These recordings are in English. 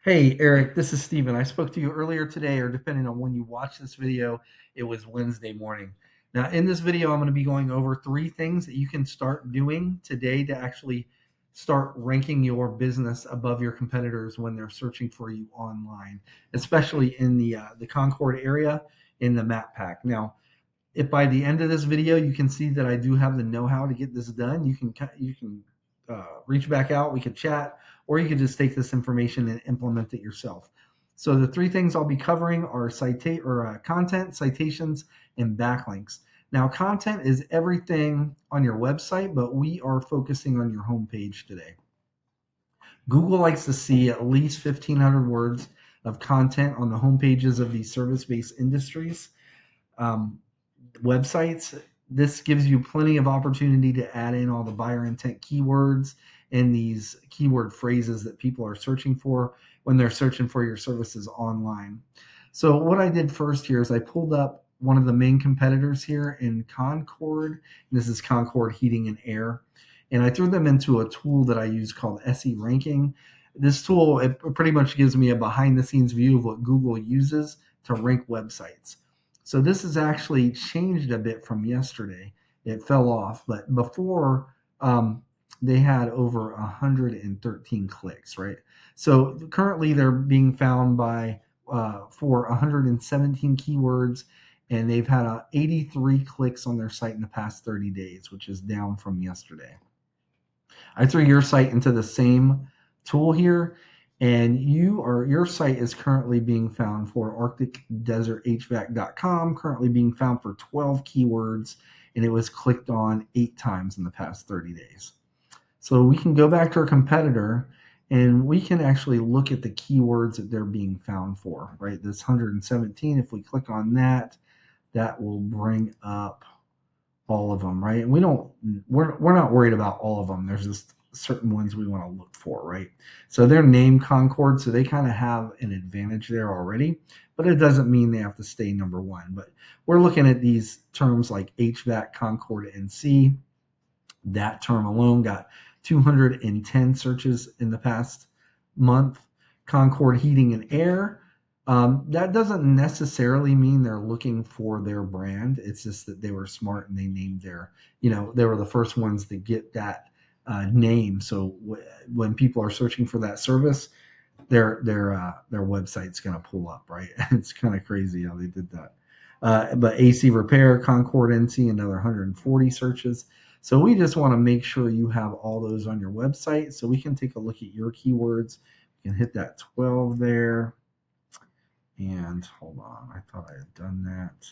Hey, Eric, this is Steven. I spoke to you earlier today, or depending on when you watch this video, it was Wednesday morning. Now, in this video, I'm going to be going over three things that you can start doing today to actually start ranking your business above your competitors when they're searching for you online, especially in the Concord area in the map pack. Now, if by the end of this video you can see that I do have the know-how to get this done, you can reach back out. We could chat, or you could just take this information and implement it yourself. So the three things I'll be covering are content, citations, and backlinks. Now, content is everything on your website, but we are focusing on your homepage today. Google likes to see at least 1,500 words of content on the homepages of these service-based industries. Um, Websites. This gives you plenty of opportunity to add in all the buyer intent keywords and these keyword phrases that people are searching for when they're searching for your services online. So what I did first here is I pulled up one of the main competitors here in Concord. This is Concord Heating and Air. And I threw them into a tool that I use called SE Ranking. This tool, it pretty much gives me a behind the scenes view of what Google uses to rank websites. So this has actually changed a bit from yesterday. It fell off, but before they had over 113 clicks, right? So currently they're being found by for 117 keywords, and they've had 83 clicks on their site in the past 30 days, which is down from yesterday. I threw your site into the same tool here, and your site is currently being found for arcticdeserthvac.com, currently being found for 12 keywords, and it was clicked on 8 times in the past 30 days. So we can go back to our competitor and we can actually look at the keywords that they're being found for, right? This 117, if we click on that, that will bring up all of them, right? And we're not worried about all of them. There's just certain ones we want to look for, right? So they're named Concord, so they kind of have an advantage there already, but it doesn't mean they have to stay number one. But we're looking at these terms like HVAC, Concord, NC. That term alone got 210 searches in the past month. Concord Heating and Air, that doesn't necessarily mean they're looking for their brand. It's just that they were smart and they named they were the first ones to get that name. So when people are searching for that service, their website's going to pull up, right? It's kind of crazy how they did that. But AC Repair, Concord NC, another 140 searches. So we just want to make sure you have all those on your website so we can take a look at your keywords. You can hit that 12 there. And hold on, I thought I had done that.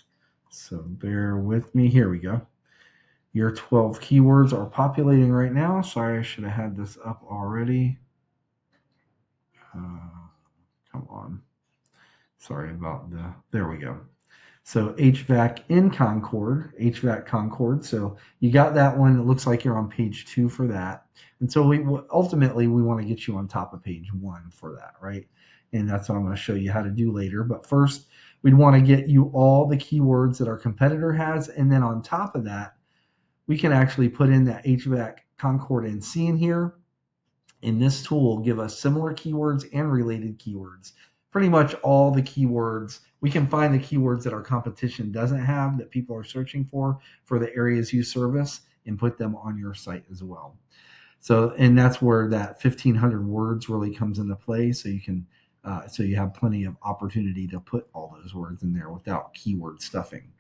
So bear with me. Here we go. Your 12 keywords are populating right now. Sorry, I should have had this up already. Come on. Sorry about there we go. So HVAC in Concord, HVAC Concord. So you got that one. It looks like you're on page 2 for that. And so ultimately we want to get you on top of page 1 for that, right? And that's what I'm going to show you how to do later. But first, we'd want to get you all the keywords that our competitor has. And then on top of that, we can actually put in that HVAC Concord NC in here. And this tool will give us similar keywords and related keywords. Pretty much all the keywords, we can find the keywords that our competition doesn't have that people are searching for the areas you service and put them on your site as well. So, and that's where that 1,500 words really comes into play. So you have plenty of opportunity to put all those words in there without keyword stuffing.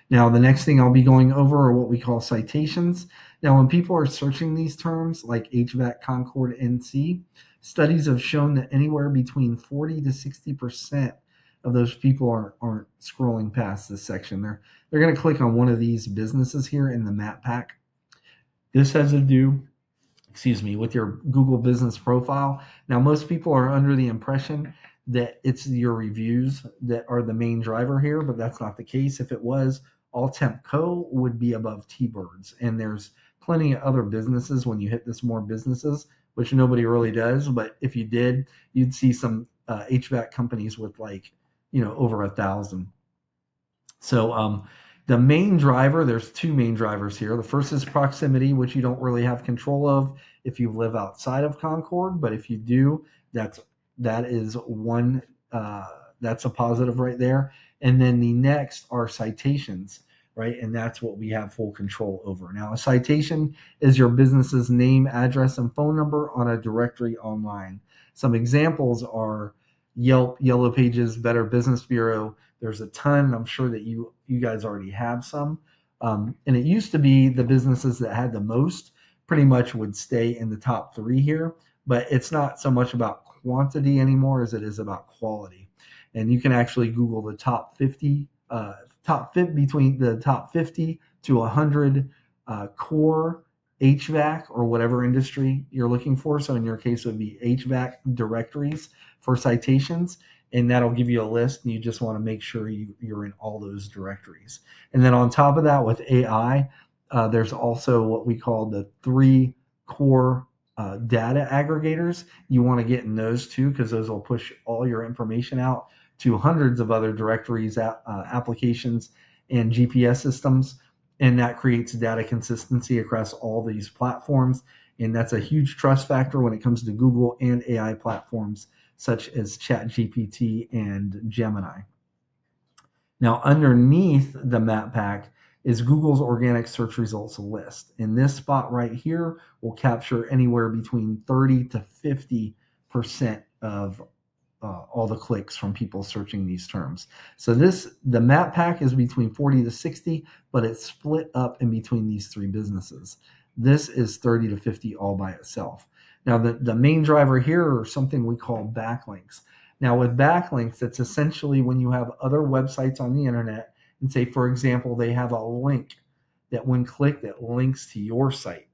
Now, the next thing I'll be going over are what we call citations. Now, when people are searching these terms like HVAC, Concord, NC, studies have shown that anywhere between 40 to 60% of those people aren't scrolling past this section. They're going to click on one of these businesses here in the map pack. This has to do with your Google business profile. Now, most people are under the impression that it's your reviews that are the main driver here, but that's not the case. If it was, All Temp Co would be above T-Birds. And there's plenty of other businesses when you hit this more businesses, which nobody really does. But if you did, you'd see some HVAC companies with over 1,000. So the main driver, there's 2 main drivers here. The first is proximity, which you don't really have control of if you live outside of Concord, but if you do, that's That is one, that's a positive right there. And then the next are citations, right? And that's what we have full control over. Now, a citation is your business's name, address, and phone number on a directory online. Some examples are Yelp, Yellow Pages, Better Business Bureau. There's a ton. I'm sure that you guys already have some. And it used to be the businesses that had the most pretty much would stay in the top three here, but it's not so much about quantity anymore as it is about quality. And you can actually Google the top 50, top fit between the top 50 to 100 core HVAC or whatever industry you're looking for. So in your case, it would be HVAC directories for citations, and that'll give you a list. And you just want to make sure you're in all those directories. And then on top of that, with AI, there's also what we call the three core data aggregators. You want to get in those too, because those will push all your information out to hundreds of other directories, applications, and GPS systems. And that creates data consistency across all these platforms. And that's a huge trust factor when it comes to Google and AI platforms such as ChatGPT and Gemini. Now, underneath the map pack is Google's organic search results list. And this spot right here will capture anywhere between 30 to 50% of all the clicks from people searching these terms. So the map pack is between 40 to 60, but it's split up in between these three businesses. This is 30 to 50 all by itself. Now, the main driver here are something we call backlinks. Now, with backlinks, it's essentially when you have other websites on the internet and say, for example, they have a link that when clicked, it links to your site.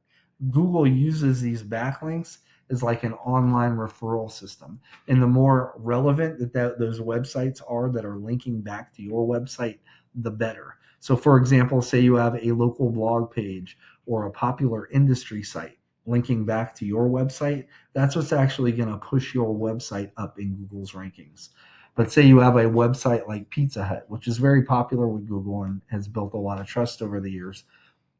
Google uses these backlinks as like an online referral system. And the more relevant those websites are that are linking back to your website, the better. So for example, say you have a local blog page or a popular industry site linking back to your website, that's what's actually going to push your website up in Google's rankings. But say you have a website like Pizza Hut, which is very popular with Google and has built a lot of trust over the years.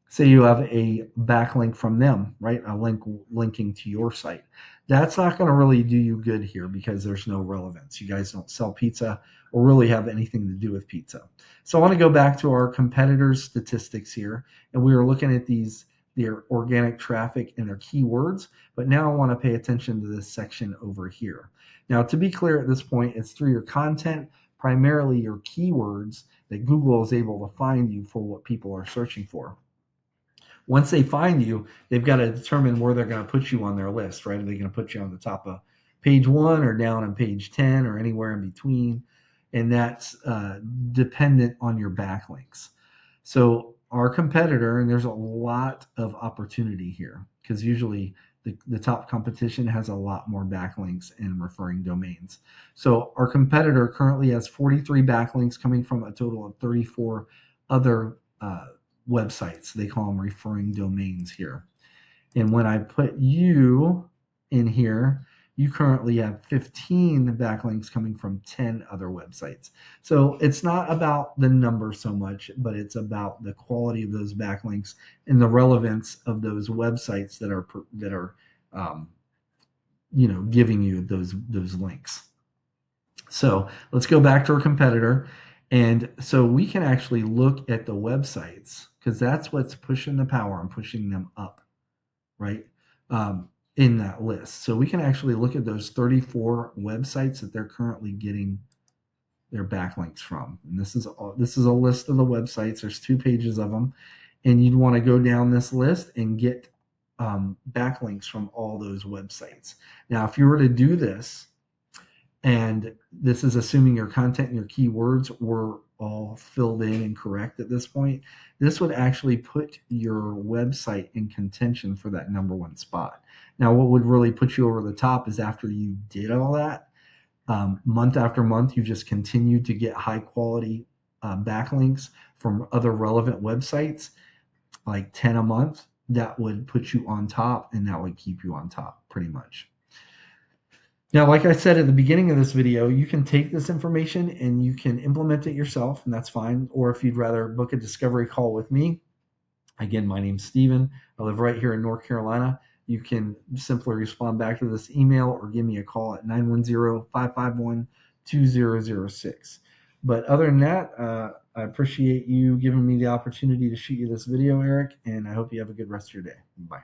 Say you have a backlink from them, right? A link linking to your site. That's not going to really do you good here because there's no relevance. You guys don't sell pizza or really have anything to do with pizza. So I want to go back to our competitors' statistics here, and we were looking at their organic traffic and their keywords, but now I want to pay attention to this section over here. Now, to be clear at this point, it's through your content, primarily your keywords, that Google is able to find you for what people are searching for. Once they find you, they've got to determine where they're going to put you on their list, right? Are they going to put you on the top of page 1 or down on page 10 or anywhere in between? And that's dependent on your backlinks. So our competitor, and there's a lot of opportunity here because usually the top competition has a lot more backlinks and referring domains. So our competitor currently has 43 backlinks coming from a total of 34 other websites. They call them referring domains here. And when I put you in here, you currently have 15 backlinks coming from 10 other websites. So it's not about the number so much, but it's about the quality of those backlinks and the relevance of those websites that are giving you those links. So let's go back to our competitor. And so we can actually look at the websites because that's what's pushing the power and pushing them up, right? In that list. So we can actually look at those 34 websites that they're currently getting their backlinks from. And this is a list of the websites. There's 2 pages of them. And you'd want to go down this list and get backlinks from all those websites. Now, if you were to do this, and this is assuming your content and your keywords were all filled in and correct at this point, this would actually put your website in contention for that number 1 spot. Now, what would really put you over the top is after you did all that, month after month, you just continue to get high quality backlinks from other relevant websites, like 10 a month, that would put you on top and that would keep you on top pretty much. Now, like I said at the beginning of this video, you can take this information and you can implement it yourself, and that's fine. Or if you'd rather book a discovery call with me, again, my name's Steven. I live right here in North Carolina. you can simply respond back to this email or give me a call at 910-551-2006. But other than that, I appreciate you giving me the opportunity to shoot you this video, Eric, and I hope you have a good rest of your day. Bye.